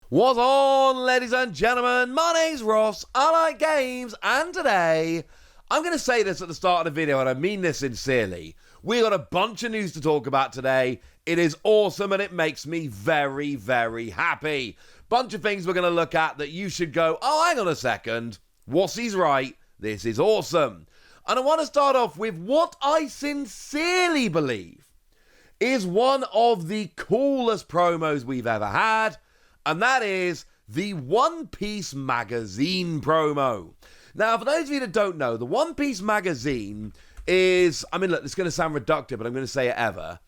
What's on, ladies and gentlemen? My name's Ross, I like games, and today, I'm going to say this at the start of the video, and I mean this sincerely. We got a bunch of news to talk about today. It is awesome, and it makes me very, very happy. Bunch of things we're going to look at that you should go, oh, hang on a second. Wassie's right. This is awesome. And I want to start off with what I sincerely believe is one of the coolest promos we've ever had. And that is the One Piece magazine promo. Now, for those of you that don't know, the One Piece magazine is, look, it's going to sound reductive, but I'm going to say it ever.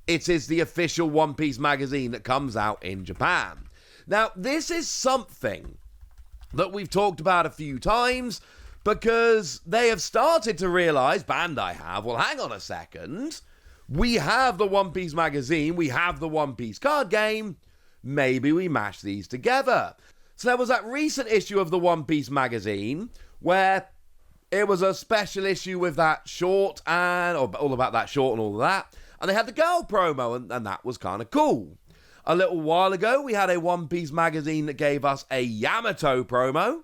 It is the official One Piece magazine that comes out in Japan. Now, this is something that we've talked about a few times because they have started to realize, Bandai have, well, hang on a second. We have the One Piece magazine, we have the One Piece card game. Maybe we mash these together. So there was that recent issue of the One Piece magazine where it was a special issue with that short and all about that short and all of that. And they had the girl promo and that was kind of cool. A little while ago, we had a One Piece magazine that gave us a Yamato promo.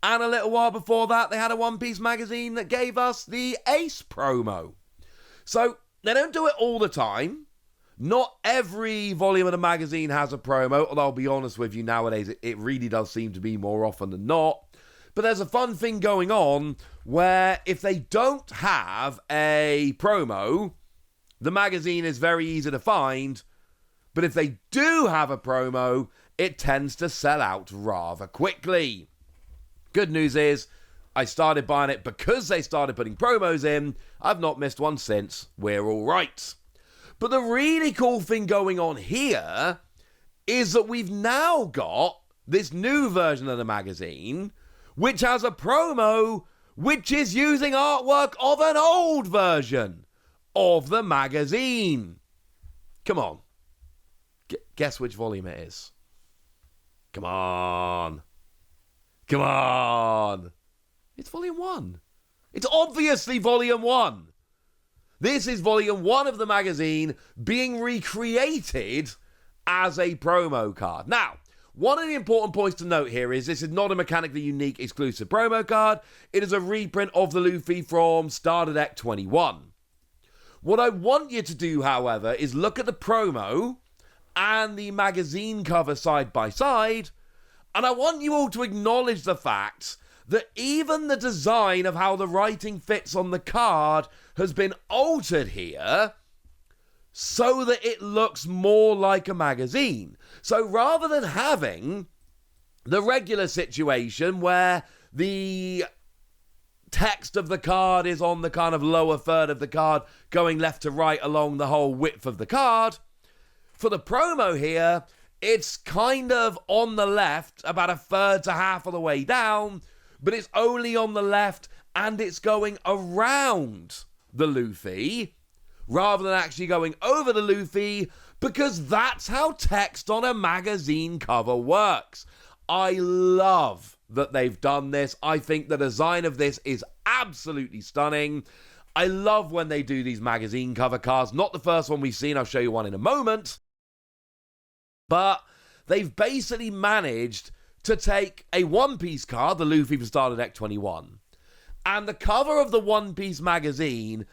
And a little while before that, they had a One Piece magazine that gave us the Ace promo. So they don't do it all the time. Not every volume of the magazine has a promo, although I'll be honest with you, nowadays it really does seem to be more often than not. But there's a fun thing going on where if they don't have a promo, the magazine is very easy to find. But if they do have a promo, it tends to sell out rather quickly. Good news is, I started buying it because they started putting promos in. I've not missed one since. We're all right. But the really cool thing going on here is that we've now got this new version of the magazine, which has a promo which is using artwork of an old version of the magazine. Come on. Guess which volume it is. Come on. Come on. It's volume 1. It's obviously volume 1. This is volume 1 of the magazine being recreated as a promo card. Now, one of the important points to note here is this is not a mechanically unique exclusive promo card. It is a reprint of the Luffy from Starter Deck 21. What I want you to do, however, is look at the promo and the magazine cover side by side, and I want you all to acknowledge the fact that even the design of how the writing fits on the card has been altered here so that it looks more like a magazine. So rather than having the regular situation where the text of the card is on the kind of lower third of the card going left to right along the whole width of the card, for the promo here, it's kind of on the left about a third to half of the way down, but it's only on the left and it's going around the Luffy rather than actually going over the Luffy, because that's how text on a magazine cover works. I love that they've done this. I think the design of this is absolutely stunning. I love when they do these magazine cover cards. Not the first one we've seen. I'll show you one in a moment. But they've basically managed to take a One Piece card, the Luffy from Starter Deck 21, and the cover of the One Piece magazine,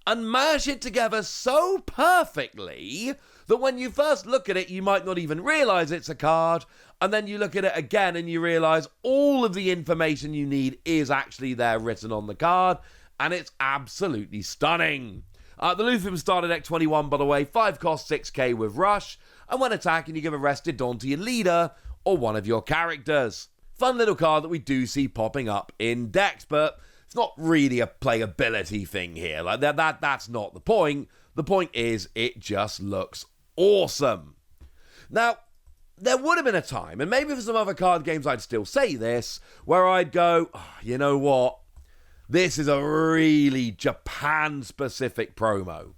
and mash it together so perfectly that when you first look at it, you might not even realize it's a card, and then you look at it again and you realize all of the information you need is actually there written on the card, and it's absolutely stunning. The Luffy from Starter Deck 21, by the way, 5 cost 6k with Rush, and when attacking you give a rested Dante and leader, or one of your characters. Fun little card that we do see popping up in decks, but it's not really a playability thing here. Like that's not the point. The point is it just looks awesome. Now, there would have been a time, and maybe for some other card games I'd still say this, where I'd go, oh, you know what? This is a really Japan-specific promo.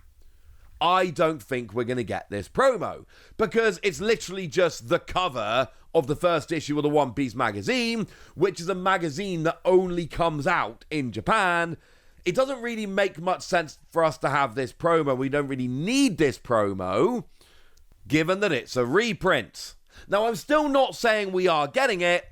I don't think we're going to get this promo because it's literally just the cover of the first issue of the One Piece magazine, which is a magazine that only comes out in Japan. It doesn't really make much sense for us to have this promo. We don't really need this promo, given that it's a reprint. Now, I'm still not saying we are getting it,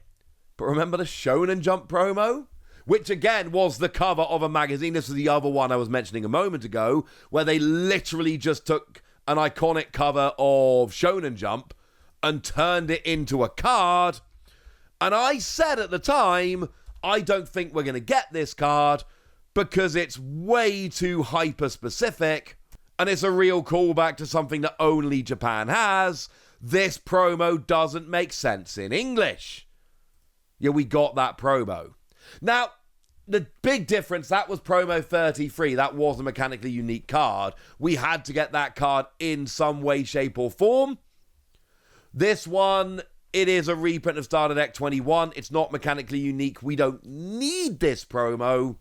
but remember the Shonen Jump promo? Which, again, was the cover of a magazine. This was the other one I was mentioning a moment ago, where they literally just took an iconic cover of Shonen Jump and turned it into a card. And I said at the time, I don't think we're going to get this card because it's way too hyper-specific and it's a real callback to something that only Japan has. This promo doesn't make sense in English. Yeah, we got that promo. Now, the big difference, that was promo 33. That was a mechanically unique card. We had to get that card in some way, shape, or form. This one, it is a reprint of Starter Deck 21. It's not mechanically unique. We don't need this promo.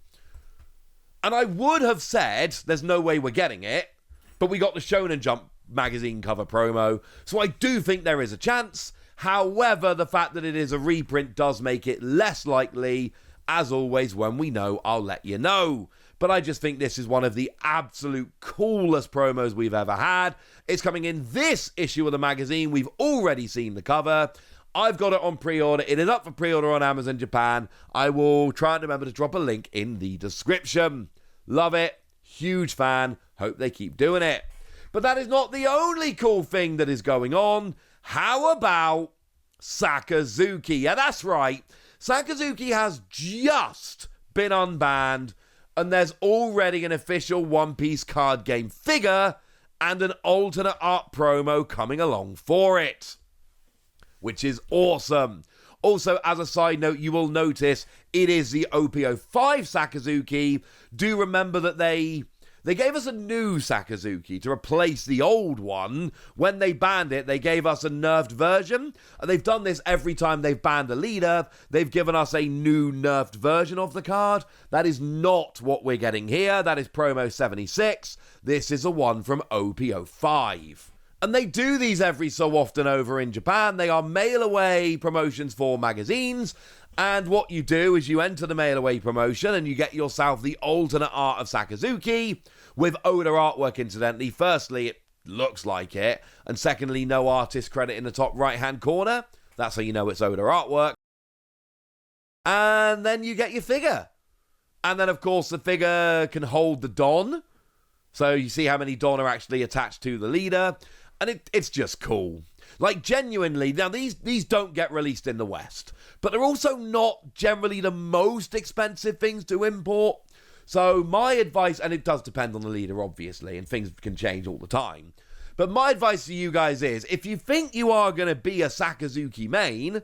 And I would have said, there's no way we're getting it, but we got the Shonen Jump magazine cover promo. So I do think there is a chance. However, the fact that it is a reprint does make it less likely. As always, when we know, I'll let you know. But I just think this is one of the absolute coolest promos we've ever had. It's coming in this issue of the magazine. We've already seen the cover. I've got it on pre-order. It is up for pre-order on Amazon Japan. I will try and remember to drop a link in the description. Love it. Huge fan. Hope they keep doing it. But that is not the only cool thing that is going on. How about Sakazuki? Yeah, that's right. Sakazuki has just been unbanned, and there's already an official One Piece card game figure and an alternate art promo coming along for it, which is awesome. Also, as a side note, you will notice it is the OP05 Sakazuki. Do remember that they gave us a new Sakazuki to replace the old one. When they banned it, they gave us a nerfed version. And they've done this every time they've banned a leader. They've given us a new nerfed version of the card. That is not what we're getting here. That is promo 76. This is a one from OP05. And they do these every so often over in Japan. They are mail-away promotions for magazines. And what you do is you enter the mail-away promotion and you get yourself the alternate art of Sakazuki with Oda artwork, incidentally. Firstly, it looks like it. And secondly, no artist credit in the top right-hand corner. That's how you know it's Oda artwork. And then you get your figure. And then, of course, the figure can hold the Don. So you see how many Don are actually attached to the leader. And it's just cool. Like, genuinely, now these don't get released in the West, but they're also not generally the most expensive things to import. So my advice, and it does depend on the leader, obviously, and things can change all the time, but my advice to you guys is, if you think you are going to be a Sakazuki main,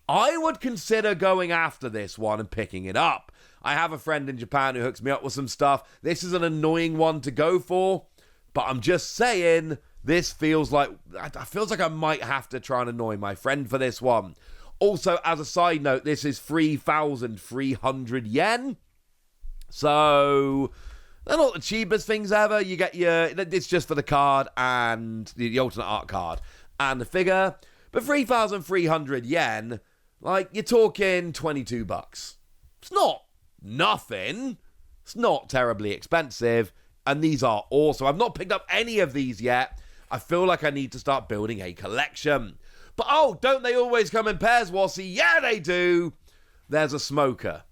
I would consider going after this one and picking it up. I have a friend in Japan who hooks me up with some stuff. This is an annoying one to go for, but I'm just saying, this feels like I might have to try and annoy my friend for this one. Also, as a side note, this is 3,300 yen. So, they're not the cheapest things ever. You get it's just for the card and the alternate art card and the figure. But 3,300 yen, like, you're talking $22. It's not nothing. It's not terribly expensive. And these are awesome. I've not picked up any of these yet. I feel like I need to start building a collection. But oh, don't they always come in pairs, Wassy? Yeah, they do. There's a Smoker.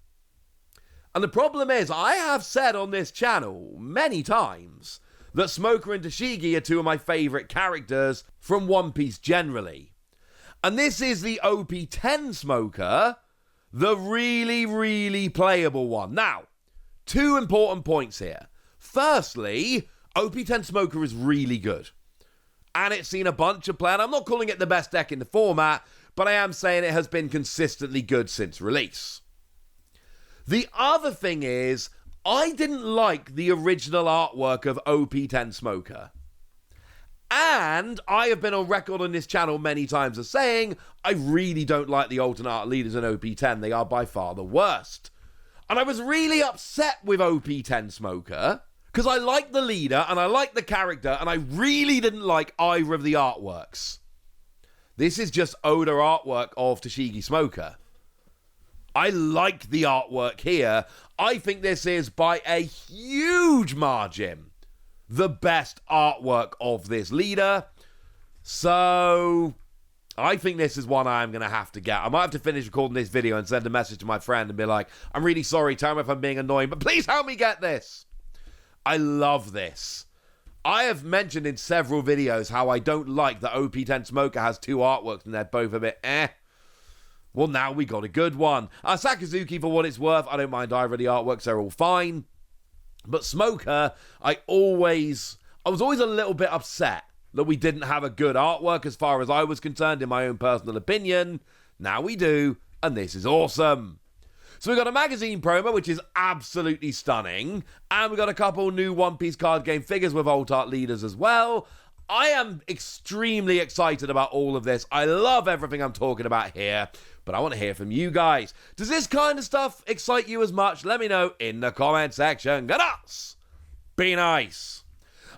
And the problem is, I have said on this channel many times that Smoker and Tashigi are two of my favourite characters from One Piece generally. And this is the OP10 Smoker, the really, really playable one. Now, two important points here. Firstly, OP10 Smoker is really good. And it's seen a bunch of play. And I'm not calling it the best deck in the format, but I am saying it has been consistently good since release. The other thing is, I didn't like the original artwork of OP10 Smoker. And I have been on record on this channel many times as saying, I really don't like the alternate art leaders in OP10. They are by far the worst. And I was really upset with OP10 Smoker, because I like the leader, and I like the character, and I really didn't like either of the artworks. This is just Oda artwork of Tashigi Smoker. I like the artwork here. I think this is, by a huge margin, the best artwork of this leader. So I think this is one I'm going to have to get. I might have to finish recording this video and send a message to my friend and be like, I'm really sorry, tell me if I'm being annoying, but please help me get this. I love this. I have mentioned in several videos how I don't like that OP10 Smoker has two artworks and they're both a bit Well, now we got a good one. Sakazuki, for what it's worth, I don't mind either of the artworks, they're all fine. But Smoker, I was always a little bit upset that we didn't have a good artwork as far as I was concerned, in my own personal opinion. Now we do, and this is awesome. So we got a magazine promo, which is absolutely stunning, and we got a couple new One Piece card game figures with alt art leaders as well. I am extremely excited about all of this. I love everything I'm talking about here, but I want to hear from you guys. Does this kind of stuff excite you as much? Let me know in the comment section. Get us! Be nice!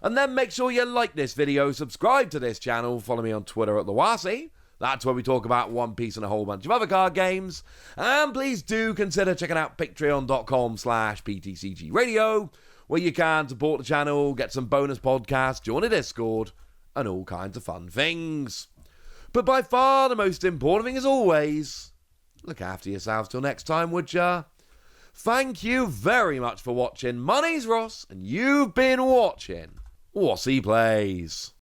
And then make sure you like this video, subscribe to this channel, follow me on Twitter at @TheWasi. That's where we talk about One Piece and a whole bunch of other card games. And please do consider checking out patreon.com/PTCG Radio, where you can support the channel, get some bonus podcasts, join a Discord, and all kinds of fun things. But by far the most important thing, as always, look after yourselves till next time, would ya? Thank you very much for watching. My name's Ross, and you've been watching Wasi Plays.